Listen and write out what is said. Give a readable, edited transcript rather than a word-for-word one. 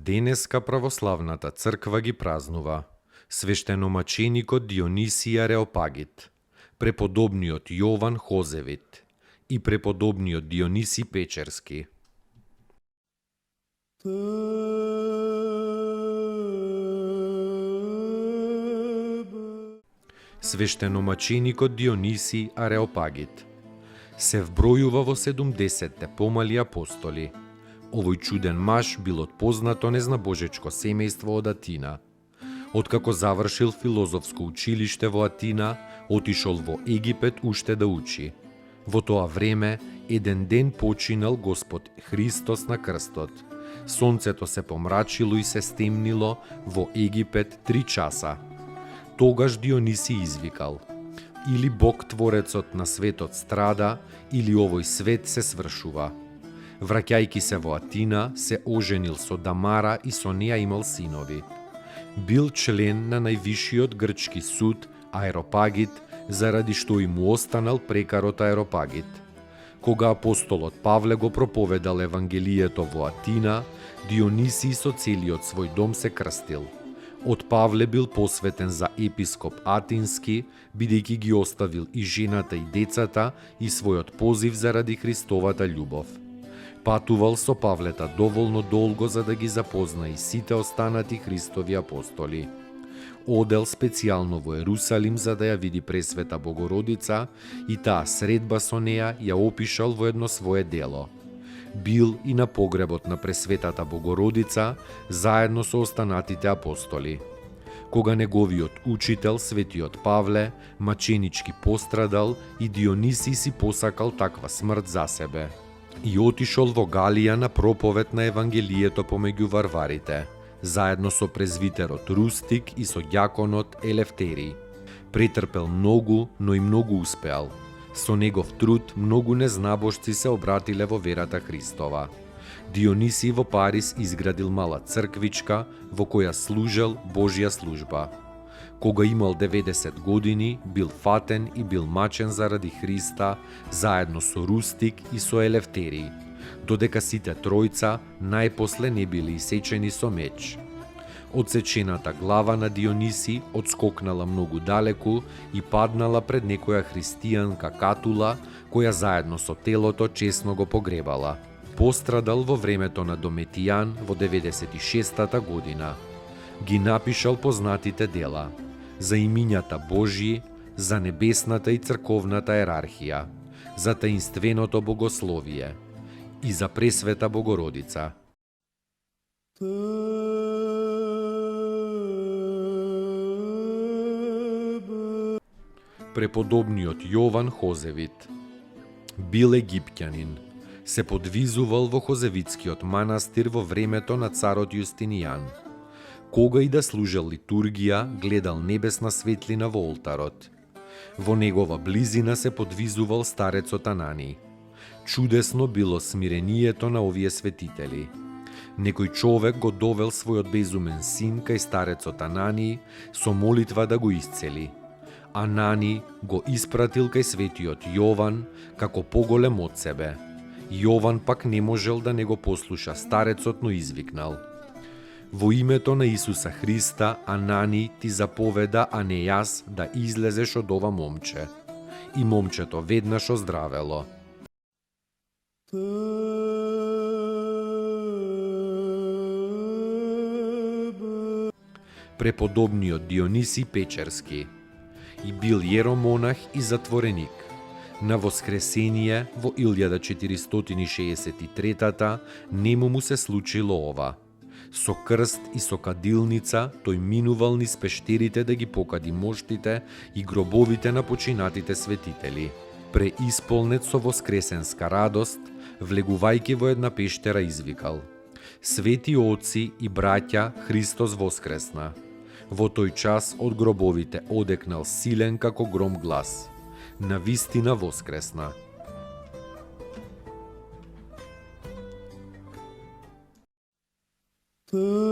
Денеска православната црква ги празнува свештеномаченикот Дионисий Ареопагит, преподобниот Јован Хозевит и преподобниот Дионисий Печерски. Свештеномаченикот Дионисий Ареопагит се вбројува во 70-те помали апостоли. Овој чуден маж бил од познато незнабожечко семејство од Атина. Откако завршил филозофско училиште во Атина, отишол во Египет уште да учи. Во тоа време, еден ден починал Господ Христос на крстот. Сонцето се помрачило и се стемнило во Египет 3 часа. Тогаш Дионисий извикал: или Бог Творецот на светот страда, или овој свет се свршува. Враќајки се во Атина, се оженил со Дамара и со неа имал синови. Бил член на највишиот грчки суд Аеропагит, заради што и му останал прекарот Аеропагит. Кога апостолот Павле го проповедал Евангелието во Атина, Дионисий со целиот свој дом се крстил. Од Павле бил посветен за епископ Атински, бидејќи ги оставил и жената и децата и својот позив заради Христовата љубов. Патувал со Павлета доволно долго за да ги запозна и сите останати Христови апостоли. Одел специјално во Ерусалим за да ја види Пресвета Богородица и таа средба со неа ја опишал во едно свое дело. Бил и на погребот на Пресветата Богородица заедно со останатите апостоли. Кога неговиот учител, светиот Павле, маченички пострадал и Дионисий си посакал таква смрт за себе. И отишол во Галија на проповед на Евангелието помеѓу варварите, заедно со презвитерот Рустик и со ѓаконот Елефтерий. Претрпел многу, но и многу успеал. Со негов труд многу незнабожци се обратиле во верата Христова. Дионисий во Париз изградил мала црквичка во која служел Божја служба. Кога имал 90 години, бил фатен и бил мачен заради Христа, заедно со Рустик и со Елефтерий, додека сите тројца најпосле не били исечени со меч. Одсечената глава на Дионисий одскокнала многу далеку и паднала пред некоја христијанка Катула, која заедно со телото чесно го погребала. Пострадал во времето на Дометијан во 96-та година. Ги напишал познатите дела за имињата Божји, за небесната и црковната ерархија, за таинственото богословие и за Пресвета Богородица. Преподобниот Јован Хозевит бил египќанин. Се подвизувал во Хозевитскиот манастир во времето на царот Јустинијан. Кога и да служел литургија, гледал небесна светлина во олтарот. Во негова близина се подвизувал старецот Анани. Чудесно било смирението на овие светители. Некој човек го довел својот безумен син кај старецот Анани со молитва да го исцели. Анани го испратил кај светиот Јован како поголем од себе. Јован пак не можел да не го послуша старецот, но извикнал: во името на Исуса Христа, Анани ти заповеда, а не јас, да излезеш од ова момче. И момчето веднаш оздравело. Преподобниот Дионисий Печерски и бил јеромонах и затвореник. На воскресение во 1463-та нему му се случило ова. Со крст и со кадилница тој минувал низ пештерите да ги покади моштите и гробовите на починатите светители. преисполнет со воскресенска радост, влегувајќи во една пештера извикал: Свети оци и браќа, Христос воскресна. Во тој час од гробовите одекнал силен како гром глас: Навистина воскресна. Te